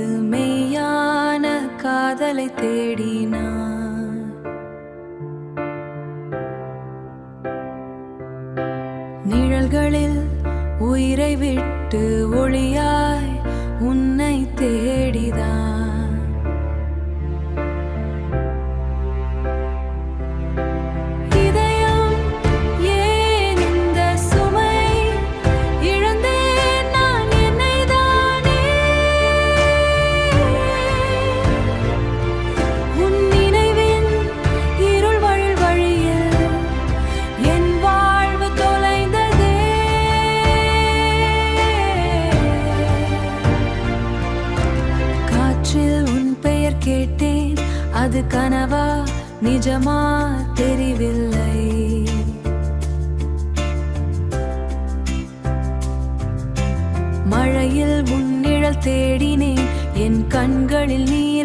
மீது மெய்யான காதலை தேடினான். நிழல்களில் உயிரை விட்டு ஒளியாய் உன்னை தேடிதான். இதயம் ஏன் இந்த சுமை இழந்தேன் நான் என்னை தானே. உன் நினைவின் இருள் வழியில் என் வாழ்வு தொலைந்ததே. காற்றில் உன் பெயர் கேட்டேன், அது கனவா நிஜமா தெரியவில்லை. மழையில் உன் நிழல் தேடினேன், என் கண்களில் நீர்